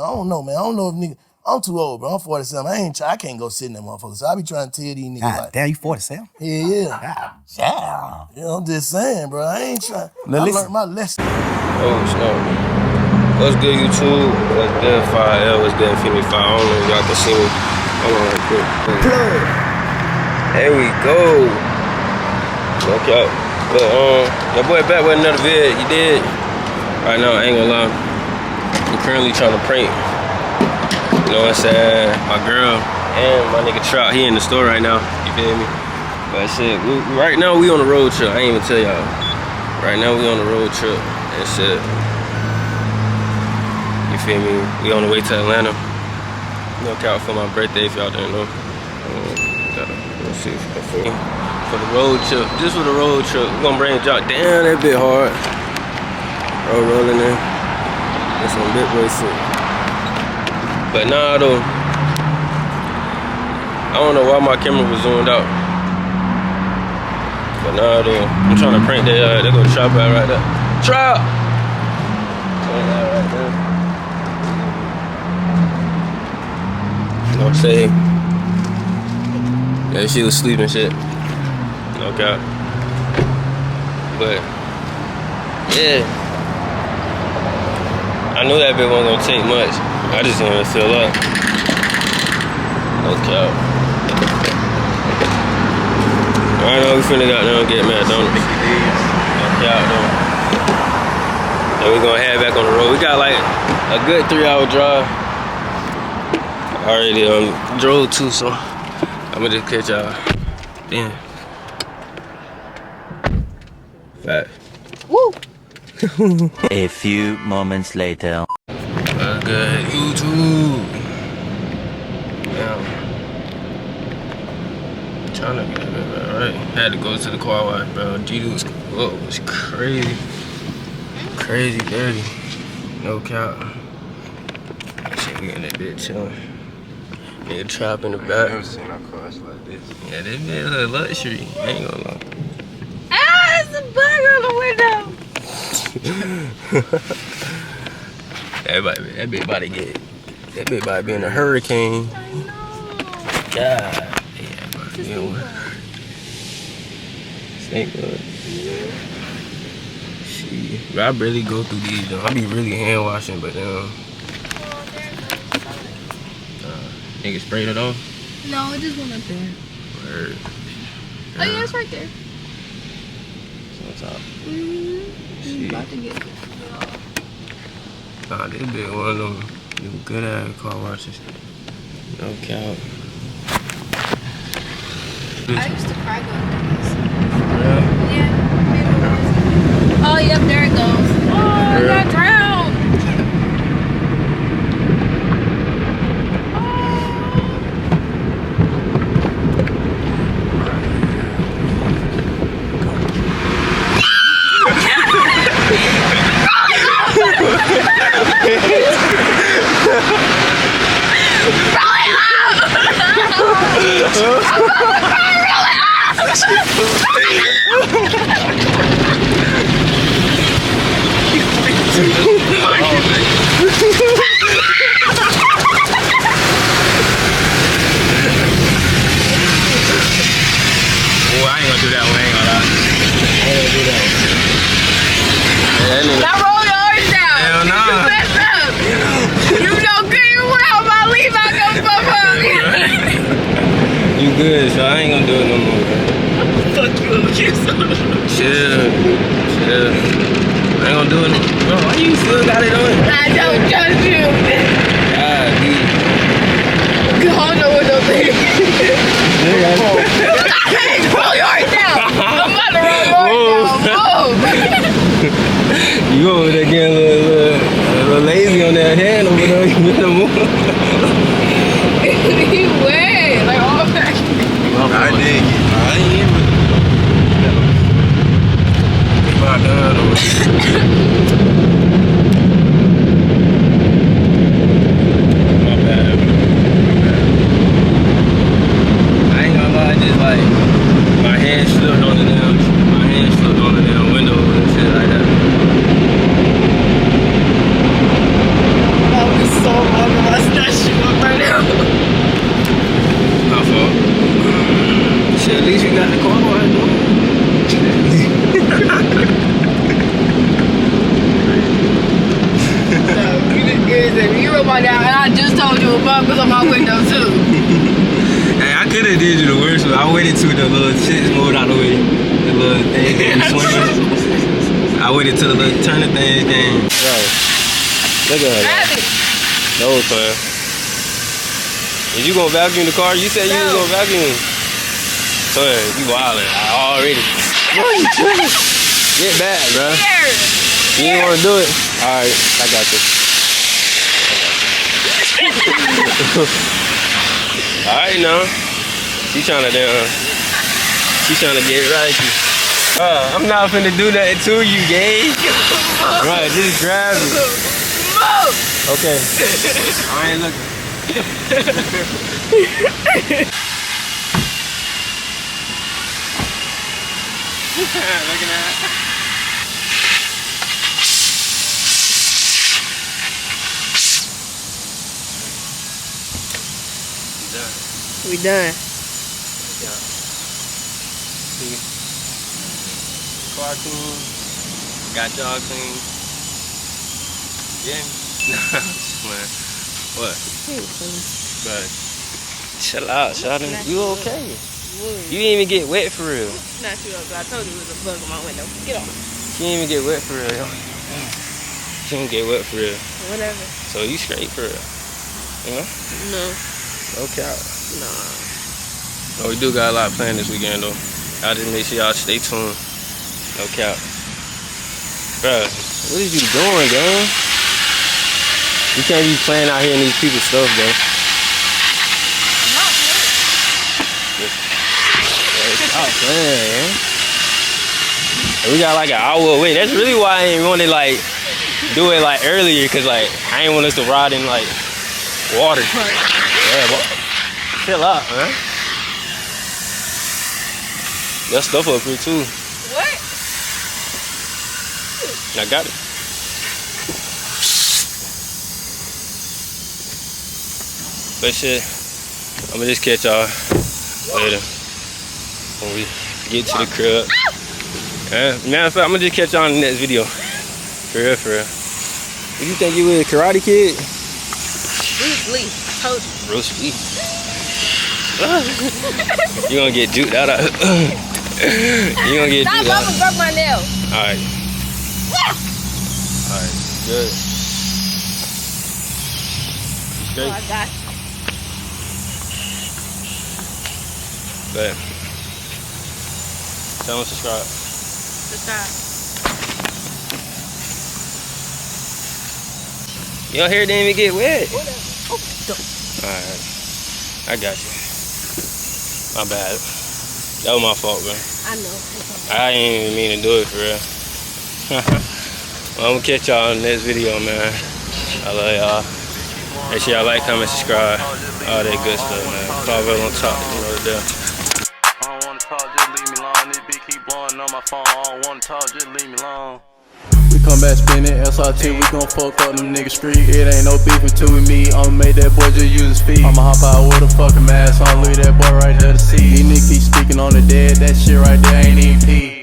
I don't know, man. I don't know if nigga. I'm too old, bro. I'm 47. I can't go sit in that motherfucker. So I be trying to tell these niggas God like, damn, you 47? yeah. God damn. You know, I'm just saying, bro. I ain't trying. Now, I listen. learned my lesson. Oh, snap. What's good, YouTube? What's good, 5L? What's good, Infinity 5? I don't know if y'all can see me. Hold on, real quick. There we go. Okay. But, your boy back with another vid. You did? Right now, I ain't gonna lie. I'm currently trying to prank. You know what I'm saying? My girl and my nigga Trout. He in the store right now. You feel me? But shit, right now we on the road trip. I ain't even tell y'all. Right now we on the road trip and shit. You feel me? We on the way to Atlanta. Look out for my birthday if y'all didn't know. Let's see if I can see. For the road trip, just for the road trip, we gonna bring Jock down that bit hard. Road rolling in. That's some big boy shit. But nah though. I don't know why my camera was zoomed out. But nah though. I'm trying to prank that. They go Trap out right there. Trap! Right there. You know what I'm saying? Yeah, she was sleeping shit. No cap. But yeah. I knew that bit wasn't gonna take much. I just wanted to fill up. No cap. Right now we finna got down and get McDonald's. No cap though. And we gonna head back on the road. We got like a good 3-hour drive. I already drove too, so I'ma just catch y'all. Damn. Fact. Woo! A few moments later. Good YouTube. Damn. I'm trying to get it right. Had to go to the car wash, bro. G was crazy. Crazy dirty. No cap. Shit, we in that bitch chillin'. Nigga Trap in the back. I've never seen our cars like this. Yeah, this bitch is a luxury. I ain't gonna lie. Ah, it's a bug on the window. That bitch about to get. That bitch about to be in a hurricane. I know. God. Yeah, about to get one. Snake blood. Shit. I barely go through these though. I be really hand washing, but nigga sprayed it off? No, it just went up there. Word. Oh yeah, it's right there. It's on top. I'm about to get it. Nah, this bitch one of them good ass car washes. No cap. I used to cry going through this. Yeah. Yeah. Oh yep, there it goes. Oh, I got drowned. Now roll yours down. Hell nah. You messed up. You know good and well if I leave, I go fuck up. You good, so I ain't gonna do it no more. Fuck you, Chill. I ain't gonna do it no more. Bro, why you still got it on? I don't judge you. God, dude. I don't know what those things. Hey, roll yours down. I'm about to roll yours down. Move. You over there getting a little lazy on that hand over there. You with the move. He wet. Like all back. I did. I ain't even. My God, my bad. I ain't gonna lie, just like my hand slipped on the damn window and shit like that. That was so real my down, and I just told you a bug was on my window too. Hey, I could have did you the worst, but I waited till the little shit moved out of the way. The little thing came swinging. I waited till the little turning thing came. Bro, look at her. Grab it. No, son. Is you gonna vacuum the car? You said you was gonna vacuum. Son, you wildin'. Already. Get back, bro. Here. You ain't wanna do it? Alright, I got you. Alright, now. She tryna get right. I'm not finna do that to you, gay. Right, just grab it. Okay. I ain't looking. Looking at it. We done. Yeah. See? Car clean. Got y'all clean. Yeah. Man. What? But chill out, Shawty. You okay? You didn't even get wet for real. Not you up, I told you there was a bug on my window. Get off. She didn't even get wet for real. She didn't get wet for real. Whatever. So you straight for real. You know? No. Okay. Nah. No, we do got a lot planned this weekend though. I'll just make sure y'all stay tuned. No cap. Bruh, what is you doing, gang? You can't be playing out here in these people's stuff, bro. Stop playing, man. And we got like an hour away. That's really why I ain't want to like do it like earlier, cause like I ain't want us to ride in like water. Yeah, but chill out, man. That stuff up here too. What? I got it. But shit, I'ma just catch y'all later when we get to the crib. Matter of fact, I'ma just catch y'all in the next video. For real, for real. What you think you is, Karate Kid? Bruce Lee. Told you. Bruce Lee. You gonna get juked out of You gonna get Stop, juked out. Mama broke my nail. Alright. Alright, good. Oh, I got you. But tell them to subscribe. Subscribe. Your hair didn't even get wet. Oh, Alright. I got you. My bad. That was my fault, bro. I know. I ain't even mean to do it for real. Well, I'm gonna catch y'all in the next video, man. I love y'all. Make sure y'all like, comment, subscribe. All that good stuff, man. Follow on top, you know the deal. I don't wanna talk, just leave me alone. This bitch keep blowing on my phone. I don't wanna talk, just leave me alone. We come back spinning SRT, we gon' fuck up them niggas street. It ain't no beef between with me, I'ma make that boy just use his feet. I'ma hop out with a fucking mask on, look at that boy right there to see. These niggas keep speaking on the dead, that shit right there ain't even pee.